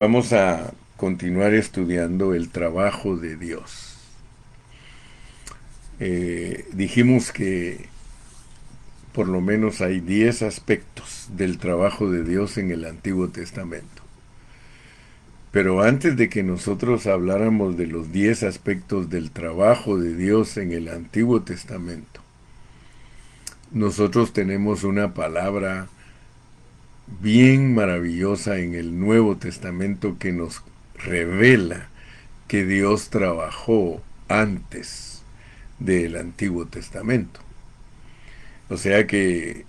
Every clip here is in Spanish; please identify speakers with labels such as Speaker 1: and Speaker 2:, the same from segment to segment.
Speaker 1: Vamos a continuar estudiando el trabajo de Dios. Dijimos que por lo menos hay 10 aspectos del trabajo de Dios en el Antiguo Testamento. Pero antes de que nosotros habláramos de los 10 aspectos del trabajo de Dios en el Antiguo Testamento, nosotros tenemos una palabra bien maravillosa en el Nuevo Testamento que nos revela que Dios trabajó antes del Antiguo Testamento. O sea que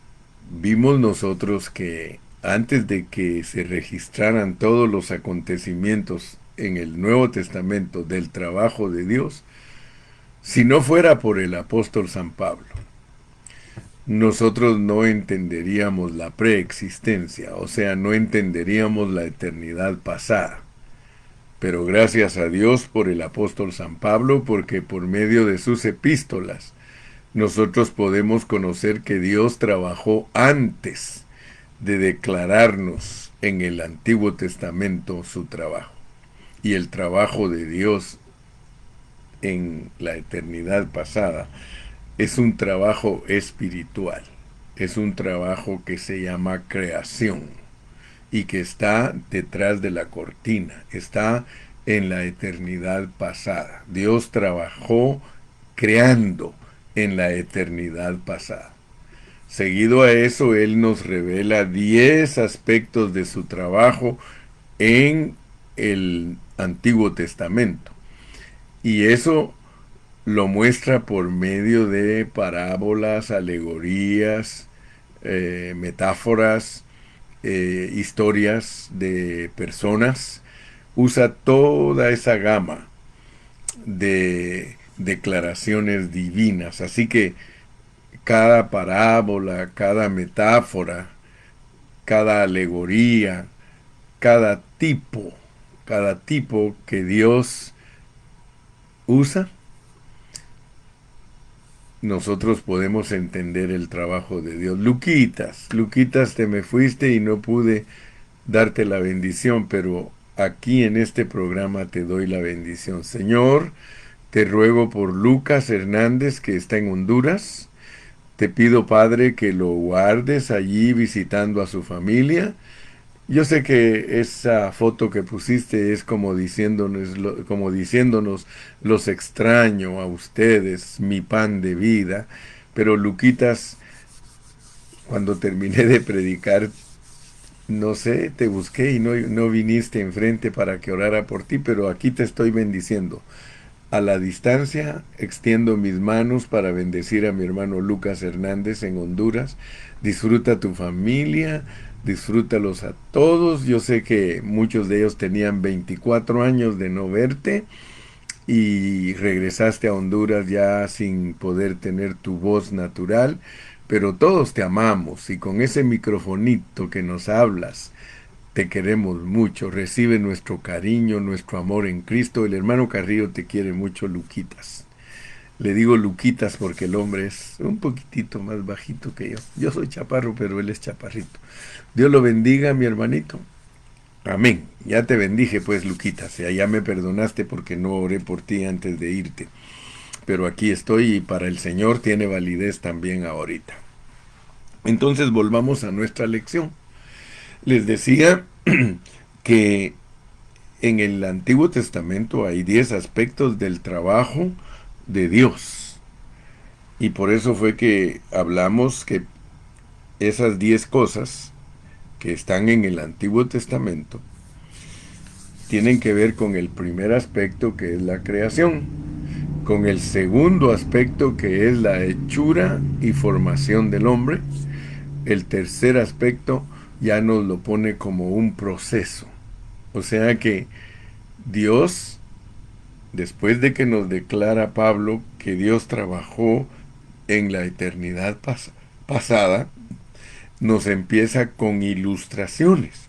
Speaker 1: vimos nosotros que antes de que se registraran todos los acontecimientos en el Nuevo Testamento del trabajo de Dios, si no fuera por el apóstol San Pablo, nosotros no entenderíamos la preexistencia, o sea, no entenderíamos la eternidad pasada. Pero gracias a Dios por el apóstol San Pablo, porque por medio de sus epístolas nosotros podemos conocer que Dios trabajó antes de declararnos en el Antiguo Testamento su trabajo. Y el trabajo de Dios en la eternidad pasada es un trabajo espiritual, es un trabajo que se llama creación y que está detrás de la cortina, está en la eternidad pasada. Dios trabajó creando en la eternidad pasada. Seguido a eso, Él nos revela 10 aspectos de su trabajo en el Antiguo Testamento. Y eso lo muestra por medio de parábolas, alegorías, metáforas, historias de personas. Usa toda esa gama de declaraciones divinas. Así que cada parábola, cada metáfora, cada alegoría, cada tipo que Dios usa, nosotros podemos entender el trabajo de Dios. Luquitas, te me fuiste y no pude darte la bendición, pero aquí en este programa te doy la bendición. Señor, te ruego por Lucas Hernández, que está en Honduras. Te pido, Padre, que lo guardes allí visitando a su familia. Yo sé que esa foto que pusiste es como diciéndonos, los extraño a ustedes, mi pan de vida. Pero Luquitas, cuando terminé de predicar, no sé, te busqué y no viniste enfrente para que orara por ti, pero aquí te estoy bendiciendo. A la distancia, extiendo mis manos para bendecir a mi hermano Lucas Hernández en Honduras. Disfruta tu familia, disfrútalos a todos. Yo sé que muchos de ellos tenían 24 años de no verte y regresaste a Honduras ya sin poder tener tu voz natural, pero todos te amamos y con ese microfonito que nos hablas, te queremos mucho. Recibe nuestro cariño, nuestro amor en Cristo. El hermano Carrillo te quiere mucho, Luquitas. Le digo Luquitas porque el hombre es un poquitito más bajito que yo. Yo soy chaparro, pero él es chaparrito. Dios lo bendiga, mi hermanito. Amén. Ya te bendije, pues, Luquitas. Ya me perdonaste porque no oré por ti antes de irte. Pero aquí estoy y para el Señor tiene validez también ahorita. Entonces volvamos a nuestra lección. Les decía que en el Antiguo Testamento hay 10 aspectos del trabajo de Dios. Y por eso fue que hablamos que esas 10 cosas que están en el Antiguo Testamento tienen que ver con el primer aspecto, que es la creación, con el segundo aspecto, que es la hechura y formación del hombre. El tercer aspecto ya nos lo pone como un proceso. O sea que Dios, después de que nos declara Pablo que Dios trabajó en la eternidad pasada, nos empieza con ilustraciones,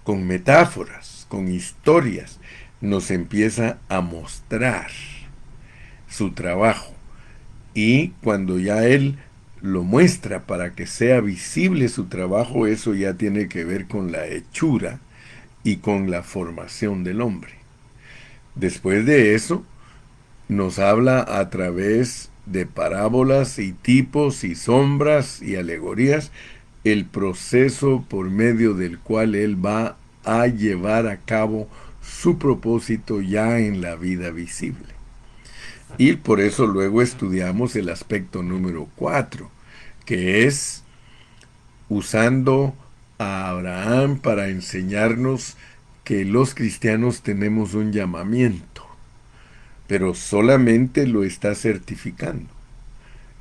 Speaker 1: con metáforas, con historias, nos empieza a mostrar su trabajo. Y cuando ya Él lo muestra para que sea visible su trabajo, eso ya tiene que ver con la hechura y con la formación del hombre. Después de eso, nos habla a través de parábolas y tipos y sombras y alegorías el proceso por medio del cual él va a llevar a cabo su propósito ya en la vida visible. Y por eso luego estudiamos el aspecto número 4, que es usando a Abraham para enseñarnos que los cristianos tenemos un llamamiento, pero solamente lo está certificando.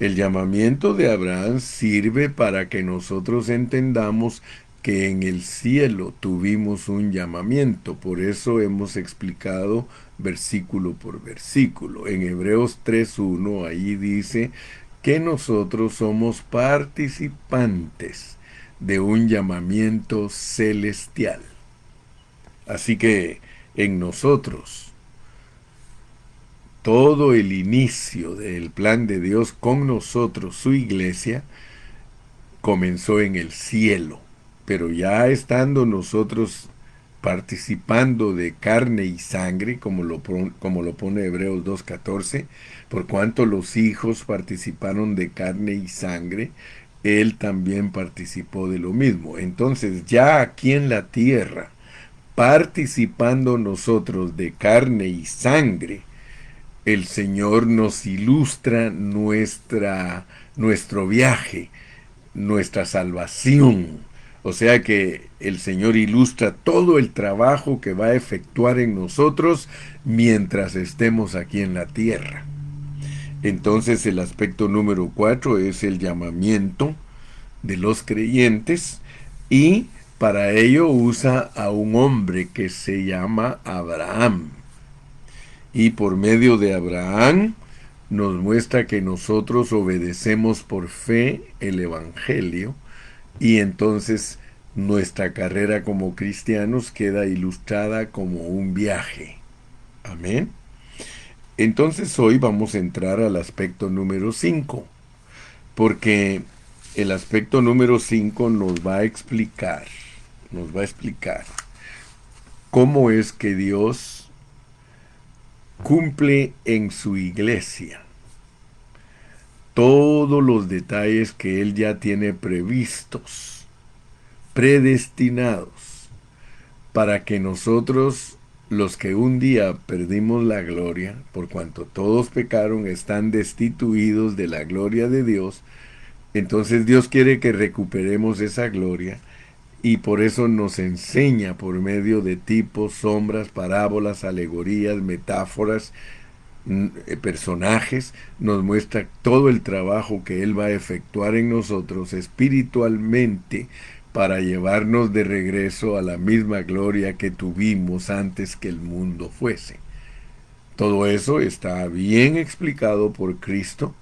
Speaker 1: El llamamiento de Abraham sirve para que nosotros entendamos que en el cielo tuvimos un llamamiento. Por eso hemos explicado versículo por versículo. En Hebreos 3:1 ahí dice que nosotros somos participantes de un llamamiento celestial. Así que en nosotros todo el inicio del plan de Dios con nosotros, su iglesia, comenzó en el cielo. Pero ya estando nosotros participando de carne y sangre, como lo pone Hebreos 2:14, por cuanto los hijos participaron de carne y sangre, él también participó de lo mismo. Entonces, ya aquí en la tierra, participando nosotros de carne y sangre, el Señor nos ilustra nuestro viaje, nuestra salvación. O sea que el Señor ilustra todo el trabajo que va a efectuar en nosotros mientras estemos aquí en la tierra. Entonces el aspecto número 4 es el llamamiento de los creyentes, y para ello usa a un hombre que se llama Abraham. Y por medio de Abraham nos muestra que nosotros obedecemos por fe el Evangelio, y entonces nuestra carrera como cristianos queda ilustrada como un viaje. Amén. Entonces hoy vamos a entrar al aspecto número 5, porque el aspecto número 5 nos va a explicar cómo es que Dios cumple en su iglesia todos los detalles que Él ya tiene previstos, predestinados, para que nosotros, los que un día perdimos la gloria, por cuanto todos pecaron, están destituidos de la gloria de Dios. Entonces Dios quiere que recuperemos esa gloria, y por eso nos enseña por medio de tipos, sombras, parábolas, alegorías, metáforas, personajes, nos muestra todo el trabajo que Él va a efectuar en nosotros espiritualmente para llevarnos de regreso a la misma gloria que tuvimos antes que el mundo fuese. Todo eso está bien explicado por Cristo,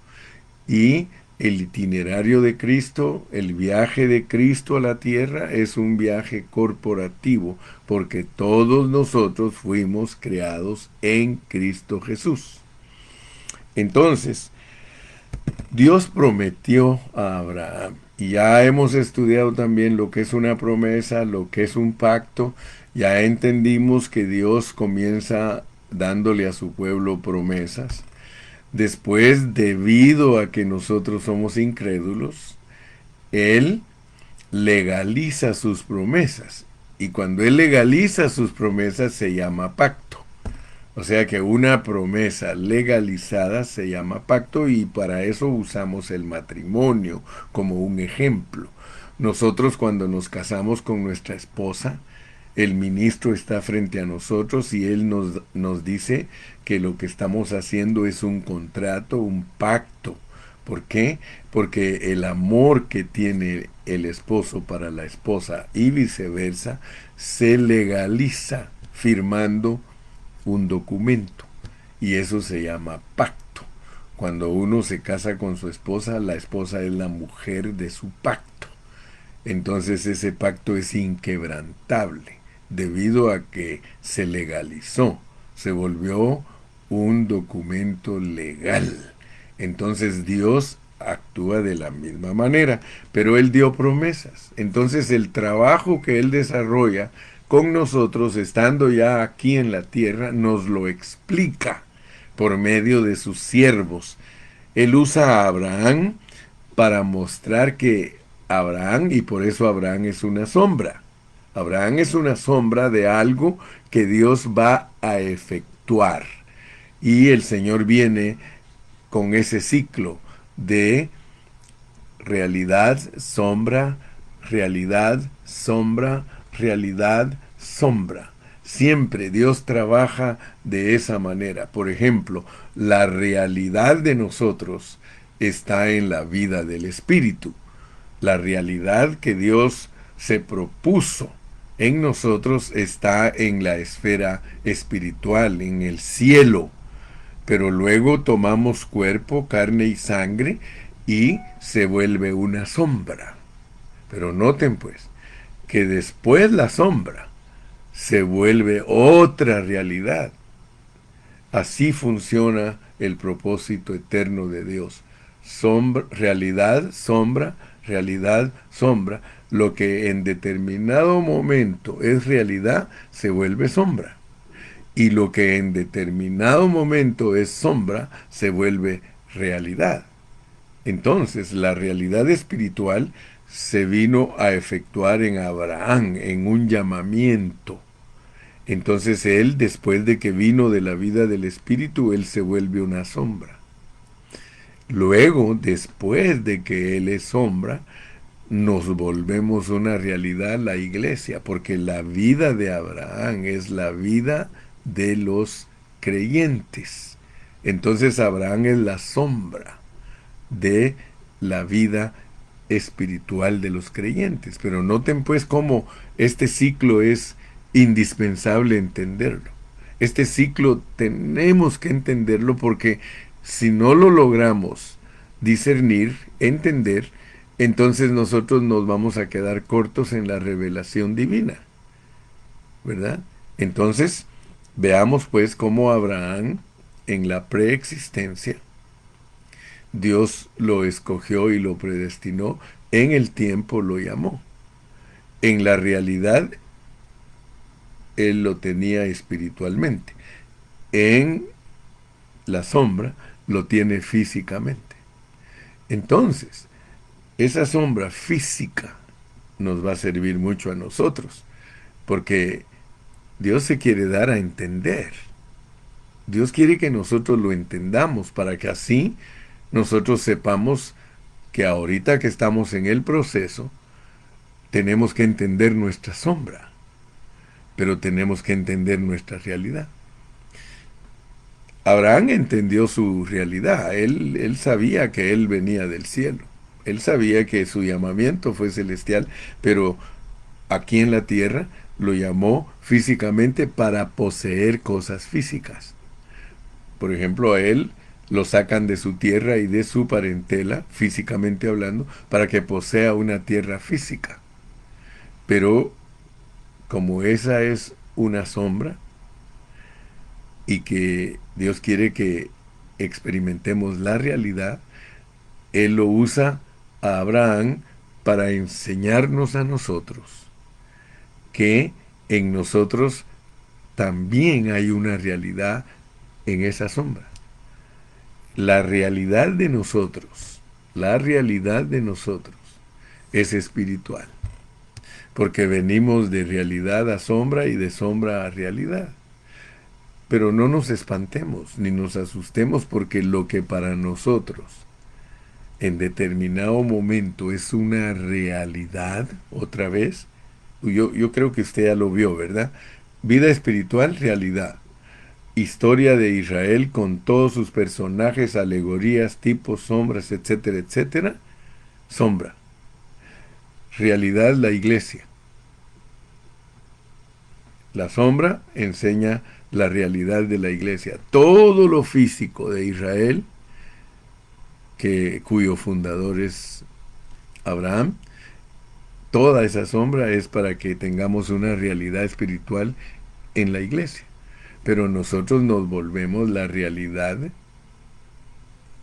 Speaker 1: y el itinerario de Cristo, el viaje de Cristo a la tierra, es un viaje corporativo, porque todos nosotros fuimos creados en Cristo Jesús. Entonces, Dios prometió a Abraham, y ya hemos estudiado también lo que es una promesa, lo que es un pacto. Ya entendimos que Dios comienza dándole a su pueblo promesas. Después, debido a que nosotros somos incrédulos, Él legaliza sus promesas. Y cuando Él legaliza sus promesas se llama pacto. O sea que una promesa legalizada se llama pacto, y para eso usamos el matrimonio como un ejemplo. Nosotros, cuando nos casamos con nuestra esposa, el ministro está frente a nosotros y él nos dice que lo que estamos haciendo es un contrato, un pacto. ¿Por qué? Porque el amor que tiene el esposo para la esposa y viceversa se legaliza firmando un documento, y eso se llama pacto. Cuando uno se casa con su esposa, la esposa es la mujer de su pacto. Entonces ese pacto es inquebrantable debido a que se legalizó, se volvió un documento legal. Entonces Dios actúa de la misma manera, pero Él dio promesas. Entonces el trabajo que Él desarrolla con nosotros, estando ya aquí en la tierra, nos lo explica por medio de sus siervos. Él usa a Abraham para mostrar que Abraham, y por eso Abraham es una sombra. Abraham es una sombra de algo que Dios va a efectuar. Y el Señor viene con ese ciclo de realidad, sombra, realidad, sombra, realidad, sombra. Siempre Dios trabaja de esa manera. Por ejemplo, la realidad de nosotros está en la vida del Espíritu. La realidad que Dios se propuso en nosotros está en la esfera espiritual, en el cielo. Pero luego tomamos cuerpo, carne y sangre y se vuelve una sombra. Pero noten pues que después la sombra se vuelve otra realidad. Así funciona el propósito eterno de Dios. Sombra, realidad, sombra. Lo que en determinado momento es realidad se vuelve sombra. Y lo que en determinado momento es sombra se vuelve realidad. Entonces, la realidad espiritual se vino a efectuar en Abraham, en un llamamiento. Entonces él, después de que vino de la vida del Espíritu, él se vuelve una sombra. Luego, después de que él es sombra, nos volvemos una realidad la iglesia, porque la vida de Abraham es la vida de los creyentes. Entonces Abraham es la sombra de la vida espiritual de los creyentes. Pero noten pues cómo este ciclo es indispensable entenderlo. Este ciclo tenemos que entenderlo porque si no lo logramos discernir, entender, entonces nosotros nos vamos a quedar cortos en la revelación divina, ¿verdad? Entonces, veamos pues cómo Abraham en la preexistencia Dios lo escogió y lo predestinó, en el tiempo lo llamó. En la realidad, él lo tenía espiritualmente. En la sombra, lo tiene físicamente. Entonces, esa sombra física nos va a servir mucho a nosotros, porque Dios se quiere dar a entender. Dios quiere que nosotros lo entendamos para que así nosotros sepamos que ahorita que estamos en el proceso, tenemos que entender nuestra sombra, pero tenemos que entender nuestra realidad. Abraham entendió su realidad, él sabía que él venía del cielo, él sabía que su llamamiento fue celestial, pero aquí en la tierra lo llamó físicamente para poseer cosas físicas. Por ejemplo, a él lo sacan de su tierra y de su parentela, físicamente hablando, para que posea una tierra física. Pero como esa es una sombra y que Dios quiere que experimentemos la realidad, Él lo usa a Abraham para enseñarnos a nosotros que en nosotros también hay una realidad en esa sombra. La realidad de nosotros es espiritual, porque venimos de realidad a sombra y de sombra a realidad. Pero no nos espantemos ni nos asustemos, porque lo que para nosotros en determinado momento es una realidad, otra vez, yo creo que usted ya lo vio, ¿verdad? Vida espiritual, realidad. Historia de Israel con todos sus personajes, alegorías, tipos, sombras, etcétera, etcétera. Sombra. Realidad, la iglesia. La sombra enseña la realidad de la iglesia. Todo lo físico de Israel, cuyo fundador es Abraham, toda esa sombra es para que tengamos una realidad espiritual en la iglesia. Pero nosotros nos volvemos la realidad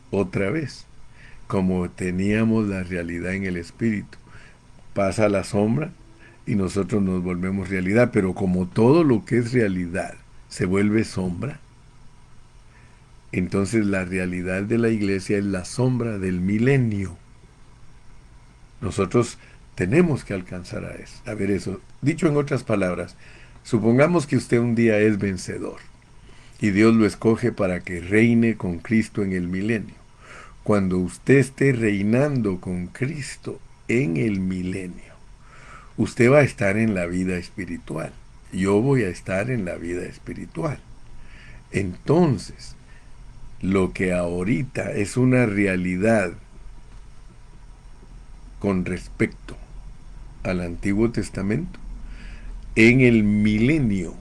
Speaker 1: otra vez, como teníamos la realidad en el espíritu. Pasa la sombra y nosotros nos volvemos realidad, pero como todo lo que es realidad se vuelve sombra, entonces la realidad de la iglesia es la sombra del milenio. Nosotros tenemos que alcanzar a ver eso. Dicho en otras palabras, supongamos que usted un día es vencedor y Dios lo escoge para que reine con Cristo en el milenio. Cuando usted esté reinando con Cristo en el milenio, usted va a estar en la vida espiritual. Yo voy a estar en la vida espiritual. Entonces, lo que ahorita es una realidad con respecto al Antiguo Testamento, en el milenio,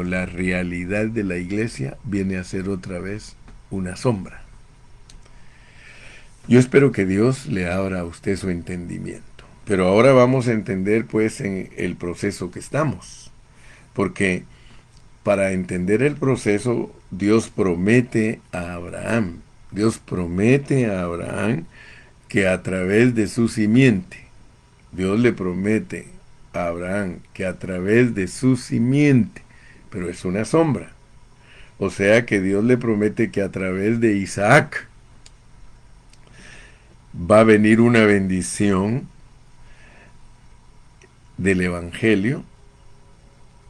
Speaker 1: la realidad de la iglesia viene a ser otra vez una sombra. Yo espero que Dios le abra a usted su entendimiento. Pero ahora vamos a entender pues en el proceso que estamos. Porque para entender el proceso, Dios promete a Abraham. Dios promete a Abraham que a través de su simiente, Dios le promete a Abraham que a través de su simiente, pero es una sombra. O sea que Dios le promete que a través de Isaac va a venir una bendición del Evangelio,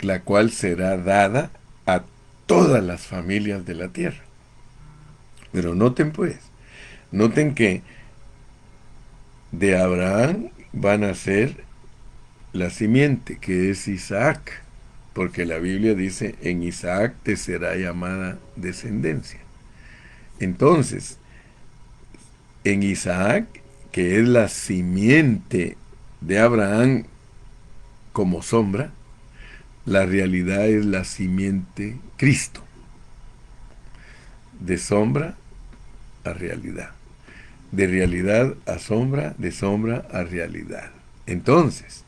Speaker 1: la cual será dada a todas las familias de la tierra. Pero noten pues, noten que de Abraham van a ser la simiente, que es Isaac, porque la Biblia dice, en Isaac te será llamada descendencia. Entonces, en Isaac, que es la simiente de Abraham como sombra, la realidad es la simiente Cristo. De sombra a realidad. De realidad a sombra, de sombra a realidad. Entonces,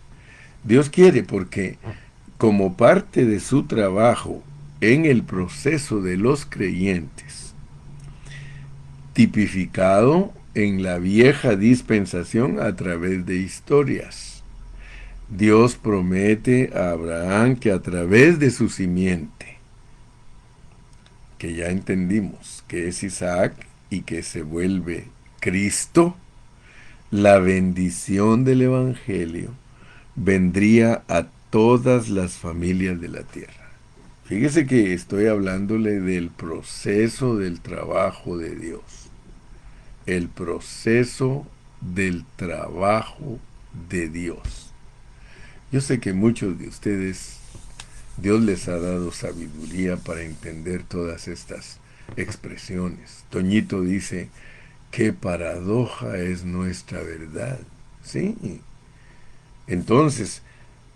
Speaker 1: Dios quiere porque como parte de su trabajo en el proceso de los creyentes, tipificado en la vieja dispensación a través de historias, Dios promete a Abraham que a través de su simiente, que ya entendimos que es Isaac y que se vuelve Cristo, la bendición del Evangelio vendría a todas las familias de la tierra. Fíjese que estoy hablándole del proceso del trabajo de Dios. El proceso del trabajo de Dios. Yo sé que muchos de ustedes, Dios les ha dado sabiduría para entender todas estas expresiones. Toñito dice, qué paradoja es nuestra verdad. Sí. Entonces,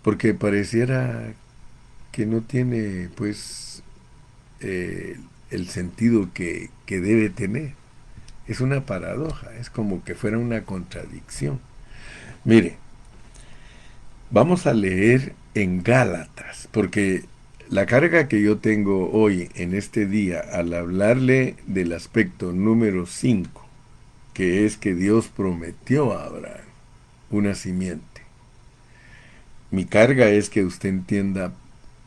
Speaker 1: porque pareciera que no tiene, pues, el sentido que debe tener. Es una paradoja, es como que fuera una contradicción. Mire, vamos a leer en Gálatas, porque la carga que yo tengo hoy, en este día, al hablarle del aspecto número 5, que es que Dios prometió a Abraham una simiente. Mi carga es que usted entienda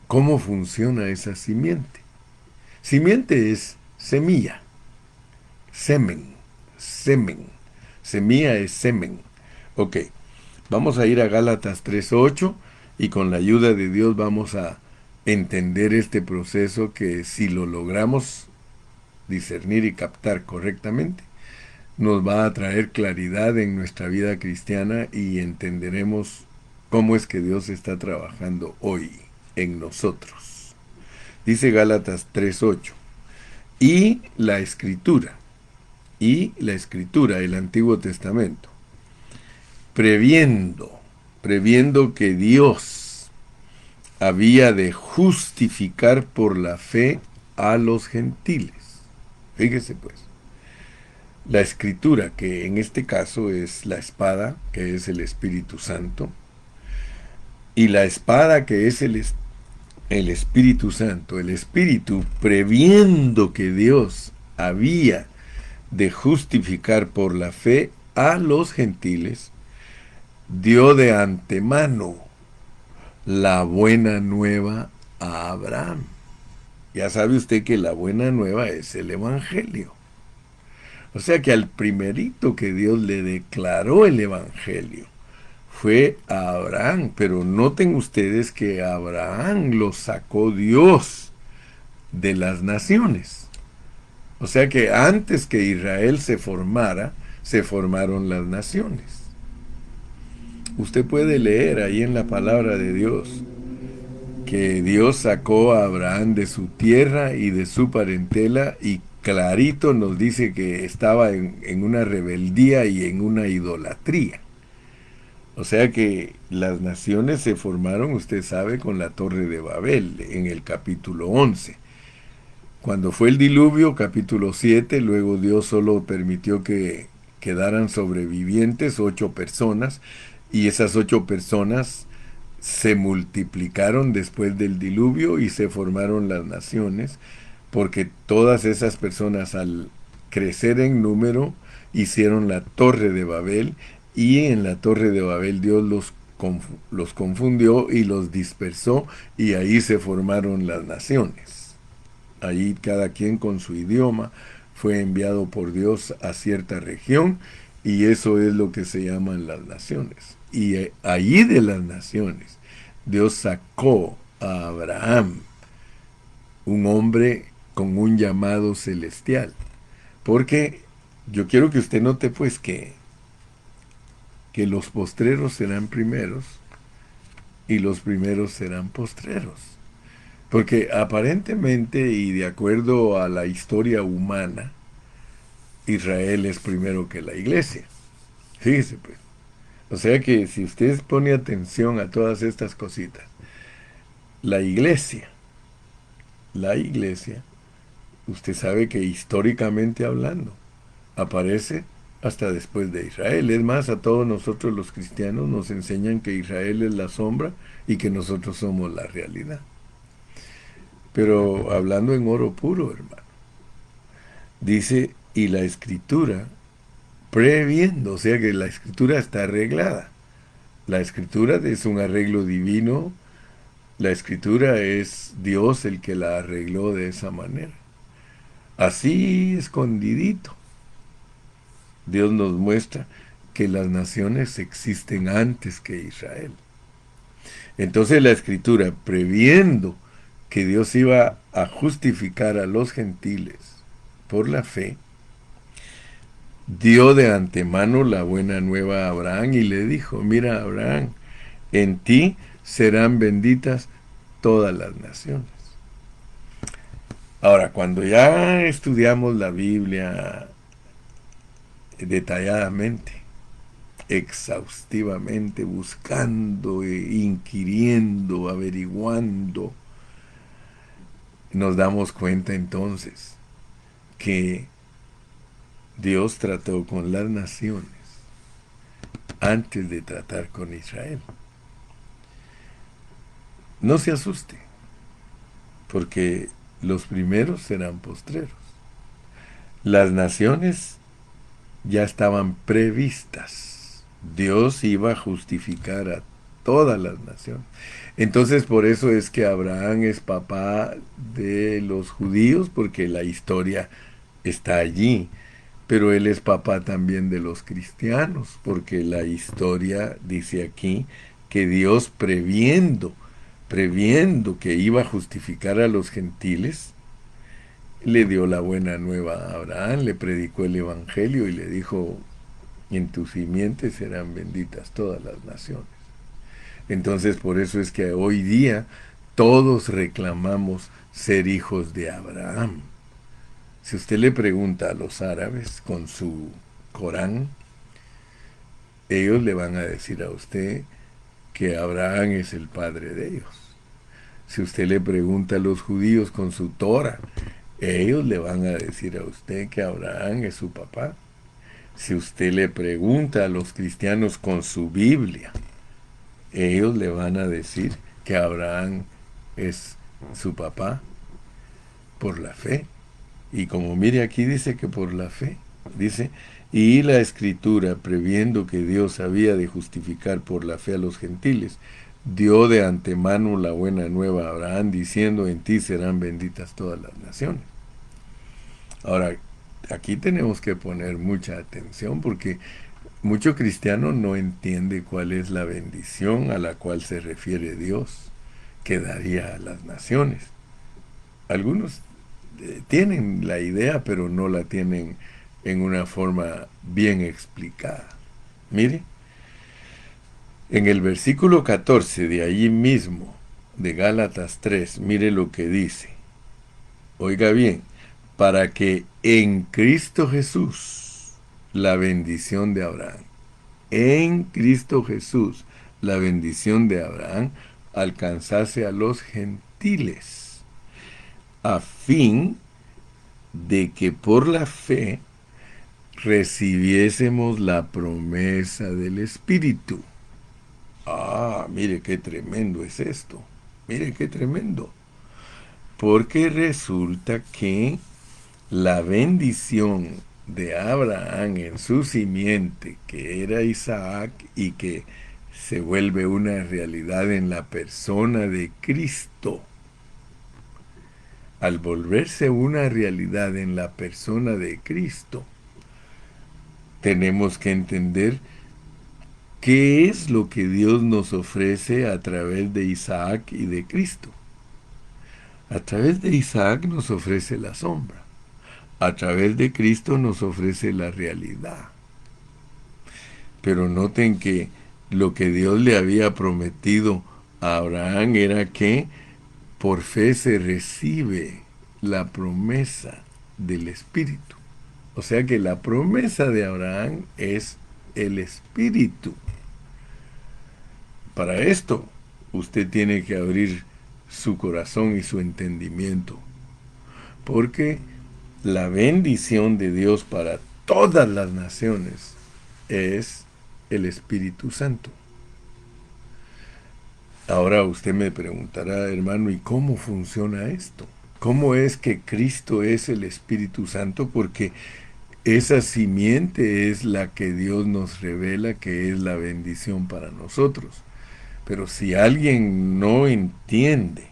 Speaker 1: cómo funciona esa simiente. Simiente es semilla, semen. Semilla es semen. Ok, vamos a ir a Gálatas 3:8 y con la ayuda de Dios vamos a entender este proceso que si lo logramos discernir y captar correctamente, nos va a traer claridad en nuestra vida cristiana y entenderemos cómo es que Dios está trabajando hoy en nosotros. Dice Gálatas 3:8. Y la Escritura, el Antiguo Testamento, previendo que Dios había de justificar por la fe a los gentiles. Fíjese pues, la Escritura, que en este caso es la espada, que es el Espíritu Santo, y la espada que es el Espíritu Santo, el Espíritu, previendo que Dios había de justificar por la fe a los gentiles, dio de antemano la buena nueva a Abraham. Ya sabe usted que la buena nueva es el Evangelio. O sea que al primerito que Dios le declaró el Evangelio fue a Abraham, pero noten ustedes que a Abraham lo sacó Dios de las naciones. O sea que antes que Israel se formara, se formaron las naciones. Usted puede leer ahí en la palabra de Dios que Dios sacó a Abraham de su tierra y de su parentela y clarito nos dice que estaba en una rebeldía y en una idolatría. O sea que las naciones se formaron, usted sabe, con la Torre de Babel en el capítulo 11. Cuando fue el diluvio, capítulo 7, luego Dios solo permitió que quedaran sobrevivientes 8 personas y esas 8 personas se multiplicaron después del diluvio y se formaron las naciones, porque todas esas personas al crecer en número hicieron la Torre de Babel y en la Torre de Babel Dios los confundió y los dispersó y ahí se formaron las naciones. Ahí cada quien con su idioma fue enviado por Dios a cierta región y eso es lo que se llaman las naciones. Y allí de las naciones Dios sacó a Abraham, un hombre con un llamado celestial. Porque yo quiero que usted note pues que los postreros serán primeros y los primeros serán postreros. Porque aparentemente y de acuerdo a la historia humana, Israel es primero que la iglesia. Fíjese pues. O sea que si usted pone atención a todas estas cositas, la iglesia, usted sabe que históricamente hablando, aparece hasta después de Israel. Es más, a todos nosotros los cristianos nos enseñan que Israel es la sombra y que nosotros somos la realidad. Pero hablando en oro puro, hermano, dice, y la escritura, previendo, o sea que la escritura está arreglada. La escritura es un arreglo divino, la escritura es Dios el que la arregló de esa manera. Así escondidito, Dios nos muestra que las naciones existen antes que Israel. Entonces la escritura, previendo que Dios iba a justificar a los gentiles por la fe, dio de antemano la buena nueva a Abraham y le dijo, mira Abraham, en ti serán benditas todas las naciones. Ahora, cuando ya estudiamos la Biblia detalladamente, exhaustivamente, buscando, inquiriendo, averiguando, nos damos cuenta entonces que Dios trató con las naciones antes de tratar con Israel. No se asuste, porque los primeros serán postreros. Las naciones ya estaban previstas. Dios iba a justificar a todas las naciones. Entonces por eso es que Abraham es papá de los judíos, porque la historia está allí. Pero él es papá también de los cristianos, porque la historia dice aquí que Dios previendo que iba a justificar a los gentiles, le dio la buena nueva a Abraham, le predicó el evangelio y le dijo, en tu simiente serán benditas todas las naciones. Entonces por eso es que hoy día todos reclamamos ser hijos de Abraham. Si usted le pregunta a los árabes con su Corán, ellos le van a decir a usted que Abraham es el padre de ellos. Si usted le pregunta a los judíos con su Torah, ellos le van a decir a usted que Abraham es su papá. Si usted le pregunta a los cristianos con su Biblia, ellos le van a decir que Abraham es su papá por la fe. Y como mire aquí dice que por la fe, dice, Y la Escritura, previendo que Dios había de justificar por la fe a los gentiles, dio de antemano la buena nueva a Abraham, diciendo, en ti serán benditas todas las naciones. Ahora, aquí tenemos que poner mucha atención porque mucho cristiano no entiende cuál es la bendición a la cual se refiere Dios, que daría a las naciones. Algunos tienen la idea, pero no la tienen en una forma bien explicada. Mire, en el versículo 14 de allí mismo, de Gálatas 3, mire lo que dice. Oiga bien, para que en Cristo Jesús la bendición de Abraham, en Cristo Jesús la bendición de Abraham alcanzase a los gentiles, a fin de que por la fe recibiésemos la promesa del Espíritu. Ah, mire qué tremendo es esto. Mire qué tremendo. Porque resulta que la bendición de Abraham en su simiente, que era Isaac, y que se vuelve una realidad en la persona de Cristo, al volverse una realidad en la persona de Cristo, tenemos que entender qué es lo que Dios nos ofrece a través de Isaac y de Cristo. A través de Isaac nos ofrece la sombra. A través de Cristo nos ofrece la realidad. Pero noten que lo que Dios le había prometido a Abraham era que por fe se recibe la promesa del Espíritu. O sea que la promesa de Abraham es el Espíritu. Para esto, usted tiene que abrir su corazón y su entendimiento. Porque la bendición de Dios para todas las naciones es el Espíritu Santo. Ahora usted me preguntará, hermano, ¿y cómo funciona esto? ¿Cómo es que Cristo es el Espíritu Santo? Porque esa simiente es la que Dios nos revela que es la bendición para nosotros. Pero si alguien no entiende,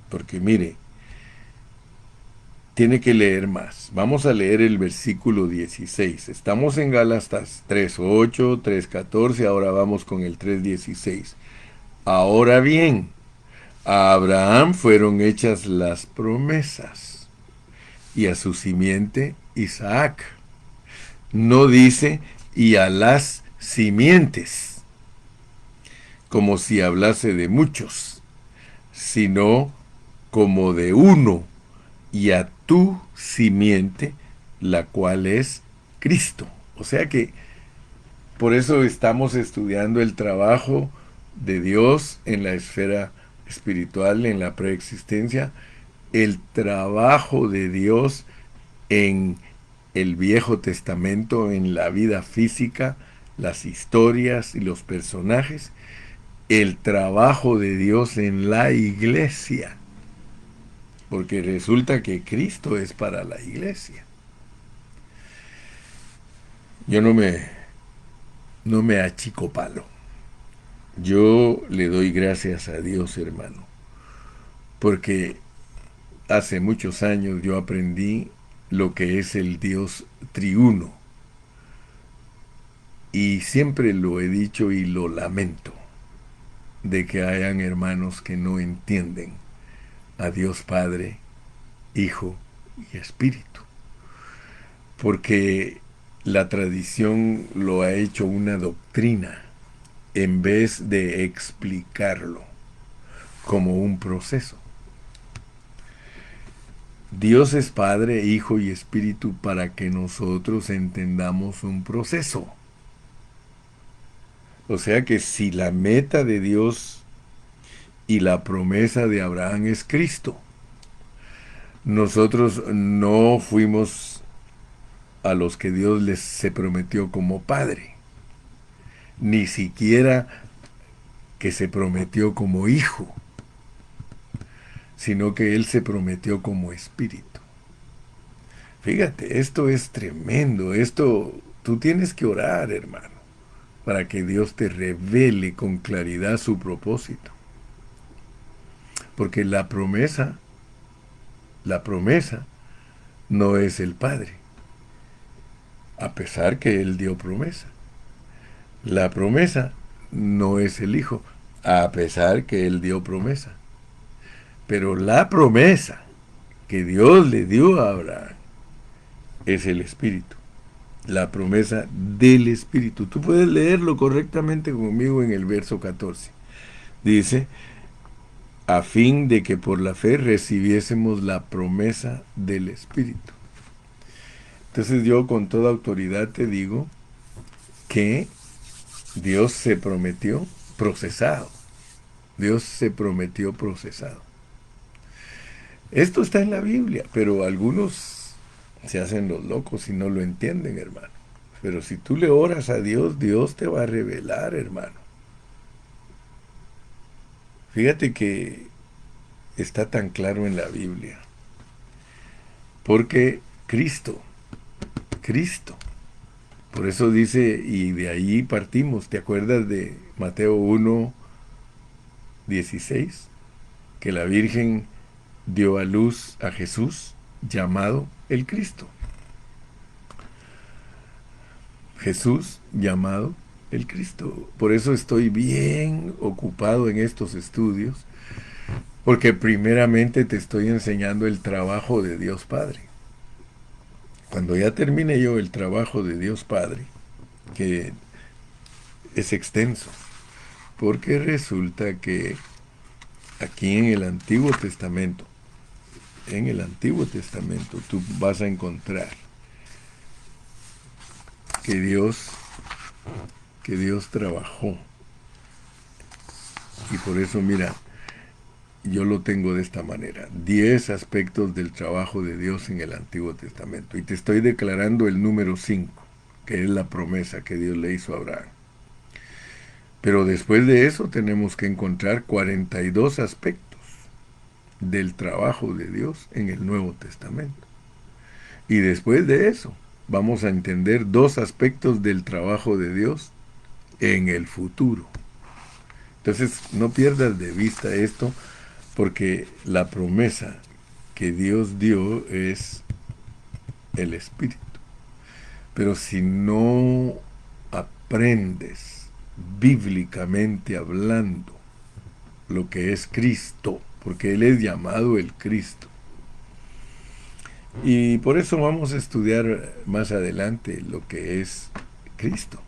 Speaker 1: porque mire, tiene que leer más. Vamos a leer el versículo 16. Estamos en Gálatas 3:8, 3:14, ahora vamos con el 3:16. Ahora bien, a Abraham fueron hechas las promesas y a su simiente Isaac. No dice y a las simientes, como si hablase de muchos, sino como de uno, y a tu simiente, la cual es Cristo. O sea que por eso estamos estudiando el trabajo de Dios en la esfera espiritual, en la preexistencia, el trabajo de Dios en el Viejo Testamento, en la vida física, las historias y los personajes, el trabajo de Dios en la iglesia, porque resulta que Cristo es para la iglesia. Yo no me achicopalo. Yo le doy gracias a Dios, hermano, porque hace muchos años yo aprendí lo que es el Dios triuno. Y siempre lo he dicho y lo lamento, de que hayan hermanos que no entienden a Dios Padre, Hijo y Espíritu. Porque la tradición lo ha hecho una doctrina en vez de explicarlo como un proceso. Dios es Padre, Hijo y Espíritu para que nosotros entendamos un proceso. O sea que si la meta de Dios y la promesa de Abraham es Cristo, nosotros no fuimos a los que Dios les se prometió como Padre, ni siquiera que se prometió como Hijo, sino que Él se prometió como Espíritu. Fíjate, esto es tremendo, esto Tú tienes que orar, hermano, para que Dios te revele con claridad su propósito. Porque la promesa no es el Padre, a pesar que Él dio promesa. La promesa no es el Hijo, a pesar que Él dio promesa. Pero la promesa que Dios le dio a Abraham es el Espíritu. La promesa del Espíritu. Tú puedes leerlo correctamente conmigo en el verso 14. Dice, a fin de que por la fe recibiésemos la promesa del Espíritu. Entonces yo con toda autoridad te digo que Dios se prometió procesado. Dios se prometió procesado. Esto está en la Biblia, pero algunos se hacen los locos y no lo entienden, hermano. Pero si tú le oras a Dios, Dios te va a revelar, hermano. Fíjate que está tan claro en la Biblia. Porque Cristo. Por eso dice, y de ahí partimos. ¿Te acuerdas de Mateo 1:16? Que la Virgen dio a luz a Jesús, llamado el Cristo. Jesús, llamado el Cristo. Por eso estoy bien ocupado en estos estudios, porque primeramente te estoy enseñando el trabajo de Dios Padre. Cuando ya termine yo el trabajo de Dios Padre, que es extenso, porque resulta que aquí en el Antiguo Testamento, tú vas a encontrar que Dios trabajó. Y por eso, mira, yo lo tengo de esta manera: 10 aspectos del trabajo de Dios en el Antiguo Testamento. Y te estoy declarando el número 5, que es la promesa que Dios le hizo a Abraham. Pero después de eso tenemos que encontrar 42 aspectos del trabajo de Dios en el Nuevo Testamento. Y después de eso vamos a entender 2 aspectos del trabajo de Dios en el futuro. Entonces no pierdas de vista esto, porque la promesa que Dios dio es el Espíritu. Pero si no aprendes bíblicamente hablando lo que es Cristo, porque Él es llamado el Cristo, y por eso vamos a estudiar más adelante lo que es Cristo.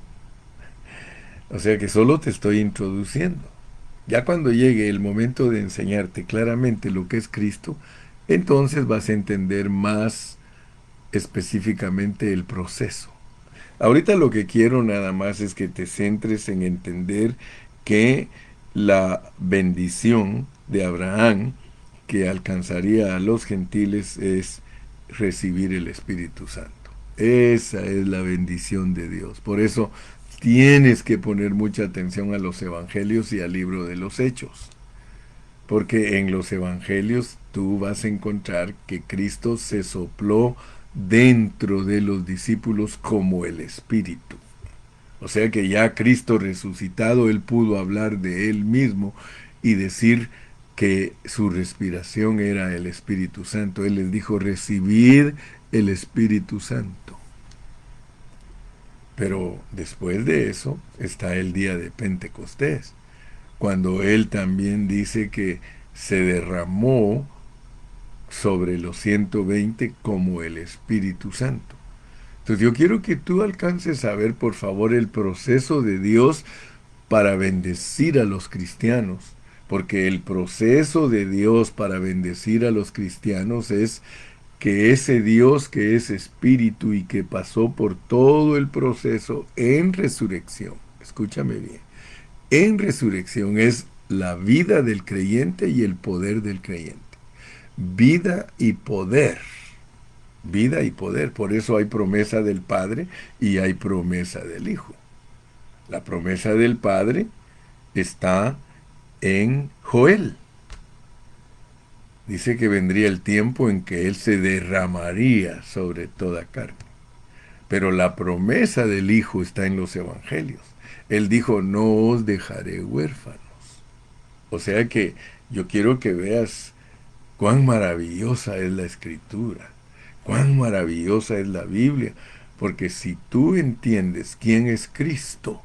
Speaker 1: O sea que solo te estoy introduciendo. Ya cuando llegue el momento de enseñarte claramente lo que es Cristo, entonces vas a entender más específicamente el proceso. Ahorita lo que quiero nada más es que te centres en entender que la bendición de Abraham que alcanzaría a los gentiles es recibir el Espíritu Santo. Esa es la bendición de Dios. Por eso tienes que poner mucha atención a los evangelios y al libro de los Hechos. Porque en los evangelios tú vas a encontrar que Cristo se sopló dentro de los discípulos como el Espíritu. O sea que ya Cristo resucitado, Él pudo hablar de Él mismo y decir que su respiración era el Espíritu Santo. Él les dijo, recibid el Espíritu Santo. Pero después de eso está el día de Pentecostés, cuando Él también dice que se derramó sobre los 120 como el Espíritu Santo. Entonces yo quiero que tú alcances a ver, por favor, el proceso de Dios para bendecir a los cristianos, porque el proceso de Dios para bendecir a los cristianos es que ese Dios que es espíritu y que pasó por todo el proceso en resurrección, escúchame bien, en resurrección es la vida del creyente y el poder del creyente. Vida y poder. Vida y poder. Por eso hay promesa del Padre y hay promesa del Hijo. La promesa del Padre está en Joel. Dice que vendría el tiempo en que Él se derramaría sobre toda carne. Pero la promesa del Hijo está en los evangelios. Él dijo, no os dejaré huérfanos. O sea que yo quiero que veas cuán maravillosa es la Escritura, cuán maravillosa es la Biblia, porque si tú entiendes quién es Cristo,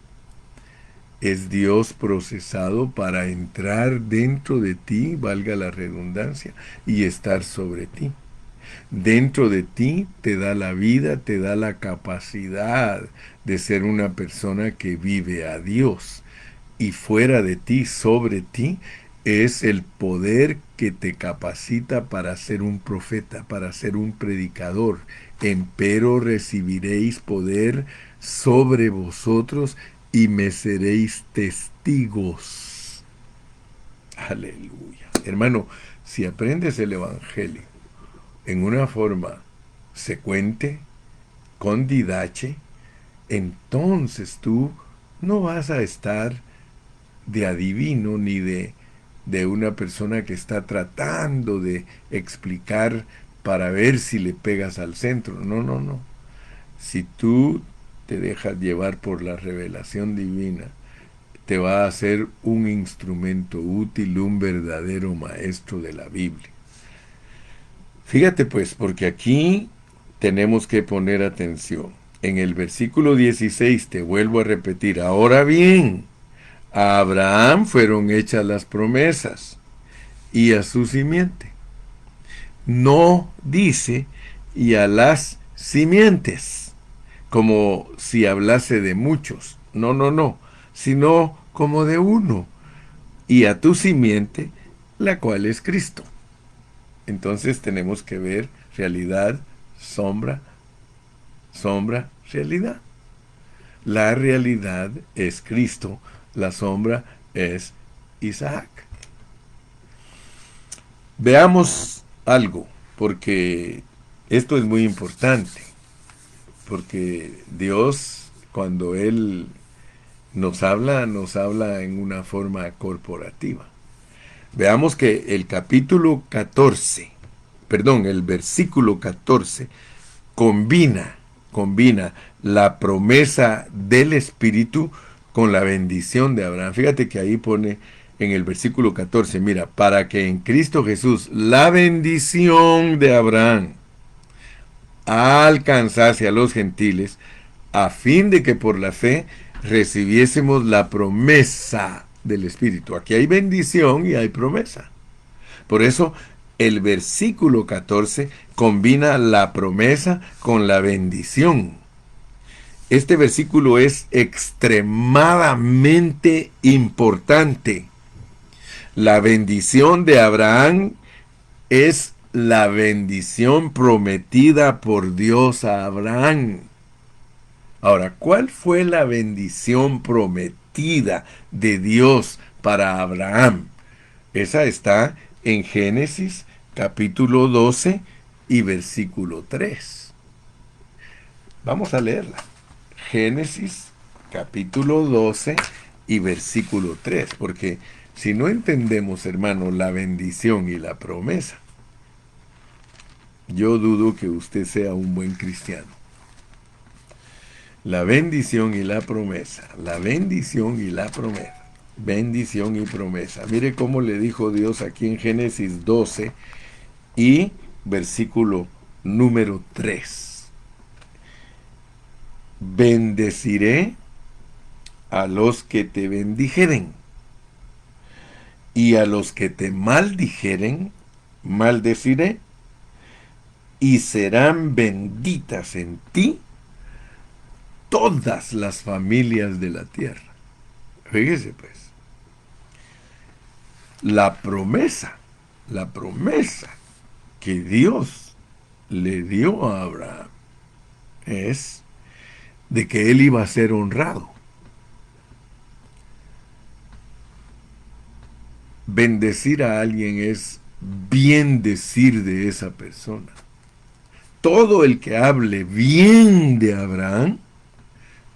Speaker 1: es Dios procesado para entrar dentro de ti, valga la redundancia, y estar sobre ti. Dentro de ti te da la vida, te da la capacidad de ser una persona que vive a Dios. Y fuera de ti, sobre ti, es el poder que te capacita para ser un profeta, para ser un predicador. Empero recibiréis poder sobre vosotros y me seréis testigos. Aleluya. Hermano, si aprendes el Evangelio en una forma secuente, con didache, entonces tú no vas a estar de adivino ni de una persona que está tratando de explicar para ver si le pegas al centro. No, no, no. Si tú te dejas llevar por la revelación divina, te va a hacer un instrumento útil, un verdadero maestro de la Biblia. Fíjate pues, porque aquí tenemos que poner atención. En el versículo 16 te vuelvo a repetir, ahora bien, a Abraham fueron hechas las promesas y a su simiente. No dice y a las simientes, como si hablase de muchos. No, no, no, sino como de uno. Y a tu simiente, la cual es Cristo. Entonces tenemos que ver realidad, sombra, sombra, realidad. La realidad es Cristo, la sombra es Isaac. Veamos algo, porque esto es muy importante, porque Dios, cuando Él nos habla en una forma corporativa. Veamos que el versículo 14 combina la promesa del Espíritu con la bendición de Abraham. Fíjate que ahí pone en el versículo 14, mira, para que en Cristo Jesús la bendición de Abraham alcanzase a los gentiles, a fin de que por la fe recibiésemos la promesa del Espíritu. Aquí hay bendición y hay promesa. Por eso el versículo 14 combina la promesa con la bendición. Este versículo es extremadamente importante. La bendición de Abraham es la bendición prometida por Dios a Abraham. Ahora, ¿cuál fue la bendición prometida de Dios para Abraham? Esa está en Génesis capítulo 12 y versículo 3. Vamos a leerla. Génesis capítulo 12 y versículo 3, porque si no entendemos, hermano, la bendición y la promesa, yo dudo que usted sea un buen cristiano. La bendición y la promesa, la bendición y la promesa, bendición y promesa. Mire cómo le dijo Dios aquí en Génesis 12 y versículo número 3. Bendeciré a los que te bendijeren, y a los que te maldijeren, maldeciré, y serán benditas en ti todas las familias de la tierra. Fíjese pues, la promesa que Dios le dio a Abraham es de que él iba a ser honrado. Bendecir a alguien es bien decir de esa persona. Todo el que hable bien de Abraham,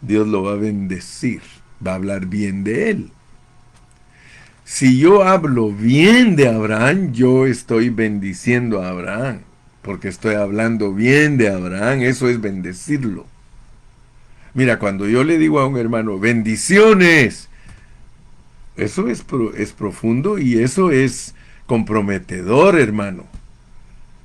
Speaker 1: Dios lo va a bendecir, va a hablar bien de él. Si yo hablo bien de Abraham, yo estoy bendiciendo a Abraham, porque estoy hablando bien de Abraham, eso es bendecirlo. Mira, cuando yo le digo a un hermano, bendiciones, eso es profundo y eso es comprometedor, hermano.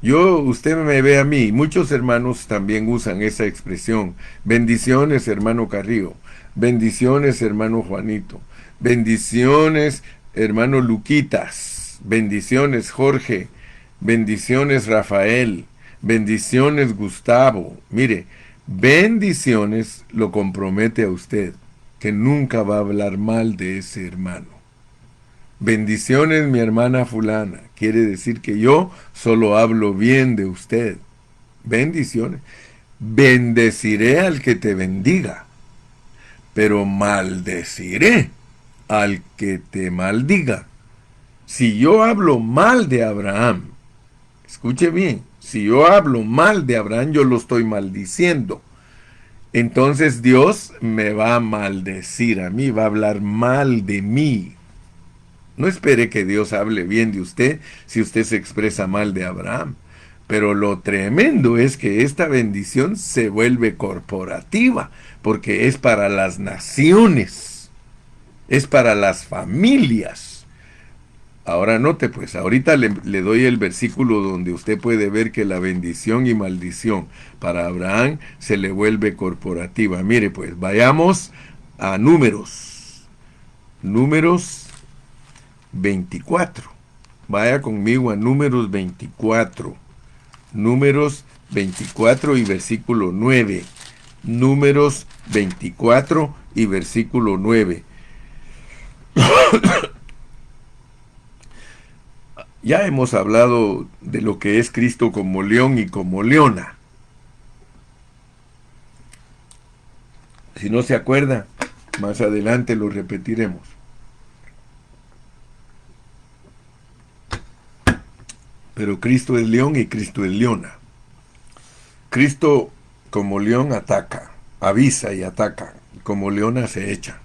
Speaker 1: Usted me ve a mí, muchos hermanos también usan esa expresión. Bendiciones, hermano Carrillo. Bendiciones, hermano Juanito. Bendiciones, hermano Luquitas. Bendiciones, Jorge. Bendiciones, Rafael. Bendiciones, Gustavo. Mire, bendiciones lo compromete a usted, que nunca va a hablar mal de ese hermano. Bendiciones, mi hermana fulana. Quiere decir que yo solo hablo bien de usted. Bendiciones. Bendeciré al que te bendiga, pero maldeciré al que te maldiga. Si yo hablo mal de Abraham, escuche bien, si yo hablo mal de Abraham, yo lo estoy maldiciendo. Entonces Dios me va a maldecir a mí, va a hablar mal de mí. No espere que Dios hable bien de usted si usted se expresa mal de Abraham. Pero lo tremendo es que esta bendición se vuelve corporativa, porque es para las naciones, es para las familias. Ahora note pues, ahorita le doy el versículo donde usted puede ver que la bendición y maldición para Abraham se le vuelve corporativa. Mire pues, vayamos a Números. Números 24. Vaya conmigo a Números 24. Números 24 y versículo 9. Números 24 y versículo 9. Ya hemos hablado de lo que es Cristo como león y como leona. Si no se acuerda, más adelante lo repetiremos. Pero Cristo es león y Cristo es leona. Cristo como león ataca, avisa y ataca. Como leona se echa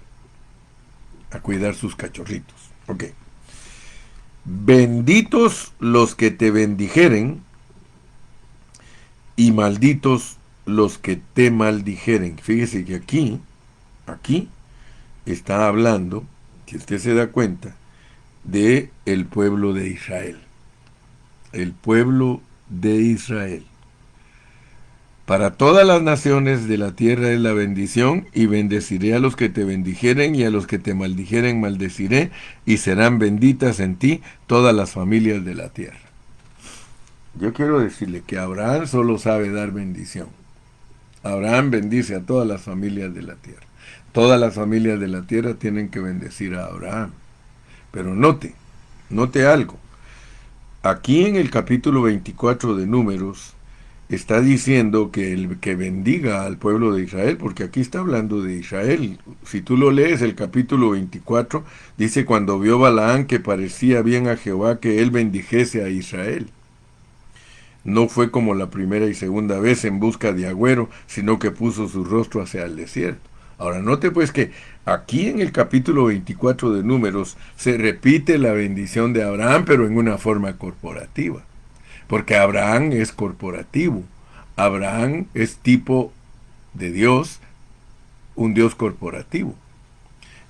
Speaker 1: a cuidar sus cachorritos. Ok. Benditos los que te bendijeren y malditos los que te maldijeren. Fíjese que aquí está hablando, si usted se da cuenta, de el pueblo de Israel. El pueblo de Israel. Para todas las naciones de la tierra es la bendición, y bendeciré a los que te bendijeren, y a los que te maldijeren maldeciré, y serán benditas en ti todas las familias de la tierra. Yo quiero decirle que Abraham solo sabe dar bendición. Abraham bendice a todas las familias de la tierra. Todas las familias de la tierra tienen que bendecir a Abraham. Pero note algo. Aquí en el capítulo 24 de Números está diciendo que el que bendiga al pueblo de Israel, porque aquí está hablando de Israel. Si tú lo lees, el capítulo 24, dice: cuando vio Balaán que parecía bien a Jehová que él bendijese a Israel. No fue como la primera y segunda vez en busca de agüero, sino que puso su rostro hacia el desierto. Ahora note pues que aquí en el capítulo 24 de Números se repite la bendición de Abraham, pero en una forma corporativa. Porque Abraham es corporativo. Abraham es tipo de Dios, un Dios corporativo.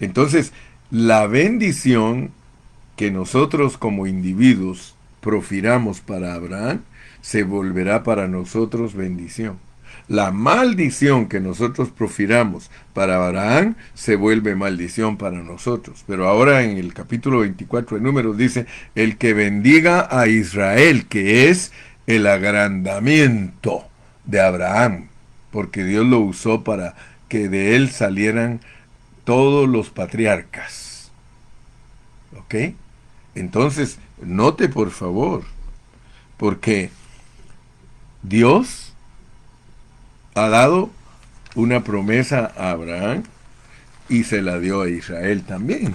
Speaker 1: Entonces, la bendición que nosotros como individuos profiramos para Abraham se volverá para nosotros bendición. La maldición que nosotros profiramos para Abraham se vuelve maldición para nosotros. Pero ahora en el capítulo 24 de Números dice: el que bendiga a Israel, que es el agrandamiento de Abraham, porque Dios lo usó para que de él salieran todos los patriarcas. ¿Ok? Entonces, note por favor, porque Dios ha dado una promesa a Abraham y se la dio a Israel también.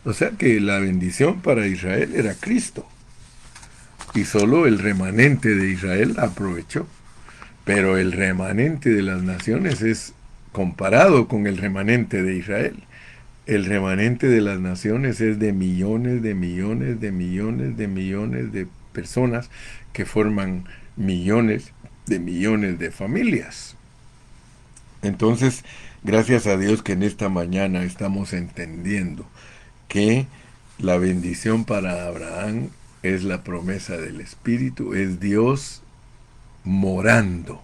Speaker 1: O sea que la bendición para Israel era Cristo. Y solo el remanente de Israel la aprovechó. Pero el remanente de las naciones es comparado con el remanente de Israel. El remanente de las naciones es de millones, de millones, de millones, de millones de personas que forman millones de familias. Entonces, gracias a Dios que en esta mañana estamos entendiendo que la bendición para Abraham es la promesa del Espíritu, es Dios morando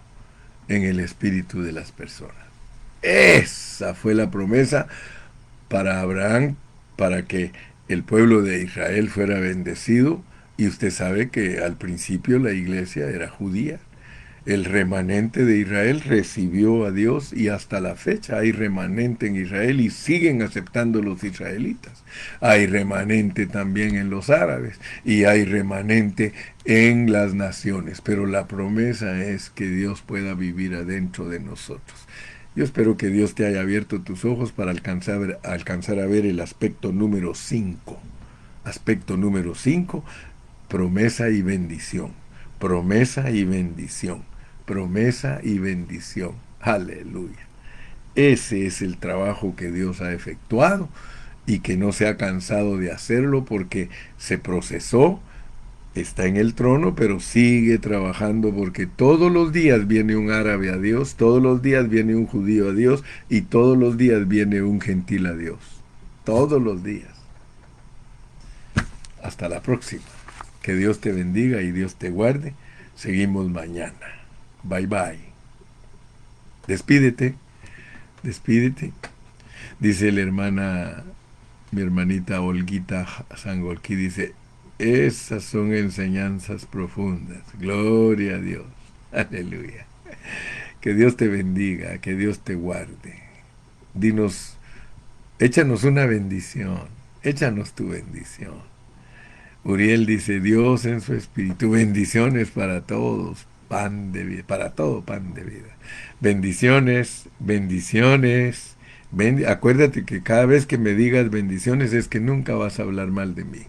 Speaker 1: en el espíritu de las personas. Esa fue la promesa para Abraham, para que el pueblo de Israel fuera bendecido. Y usted sabe que al principio la iglesia era judía. El remanente de Israel recibió a Dios y hasta la fecha hay remanente en Israel y siguen aceptando los israelitas. Hay remanente también en los árabes y hay remanente en las naciones, pero la promesa es que Dios pueda vivir adentro de nosotros. Yo espero que Dios te haya abierto tus ojos para alcanzar a ver el aspecto número 5. Aspecto número 5, promesa y bendición. Promesa y bendición. Promesa y bendición. Aleluya. Ese es el trabajo que Dios ha efectuado y que no se ha cansado de hacerlo porque se procesó, está en el trono, pero sigue trabajando porque todos los días viene un árabe a Dios, todos los días viene un judío a Dios y todos los días viene un gentil a Dios. Todos los días. Hasta la próxima. Que Dios te bendiga y Dios te guarde. Seguimos mañana. Bye bye. Despídete. Despídete. Dice la hermana, mi hermanita Olguita Sangolquí, dice, esas son enseñanzas profundas. Gloria a Dios. Aleluya. Que Dios te bendiga, que Dios te guarde. Dinos, échanos una bendición. Échanos tu bendición. Uriel dice, Dios en su espíritu, bendiciones para todos, pan de vida, para todo pan de vida. Bendiciones, bendiciones. Acuérdate que cada vez que me digas bendiciones es que nunca vas a hablar mal de mí.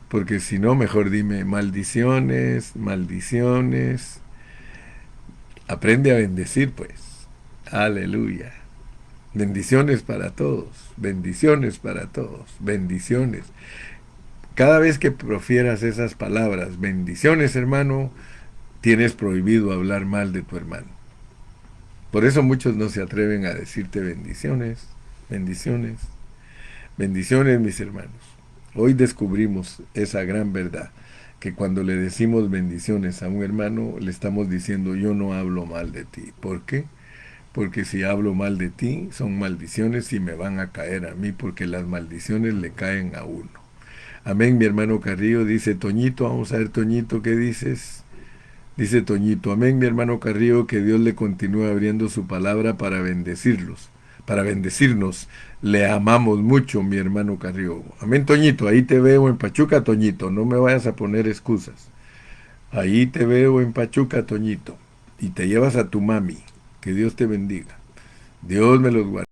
Speaker 1: Porque si no, mejor dime maldiciones, maldiciones. Aprende a bendecir, pues. Aleluya. Bendiciones para todos, bendiciones para todos, bendiciones. Cada vez que profieras esas palabras, bendiciones, hermano, tienes prohibido hablar mal de tu hermano. Por eso muchos no se atreven a decirte bendiciones, bendiciones, bendiciones, mis hermanos. Hoy descubrimos esa gran verdad, que cuando le decimos bendiciones a un hermano, le estamos diciendo yo no hablo mal de ti. ¿Por qué? Porque si hablo mal de ti, son maldiciones y me van a caer a mí, porque las maldiciones le caen a uno. Amén, mi hermano Carrillo, dice Toñito, vamos a ver Toñito, ¿qué dices? Dice Toñito, amén, mi hermano Carrillo, que Dios le continúe abriendo su palabra para bendecirlos, para bendecirnos. Le amamos mucho, mi hermano Carrillo. Amén, Toñito, ahí te veo en Pachuca, Toñito, no me vayas a poner excusas. Ahí te veo en Pachuca, Toñito, y te llevas a tu mami. Que Dios te bendiga. Dios me los guarde.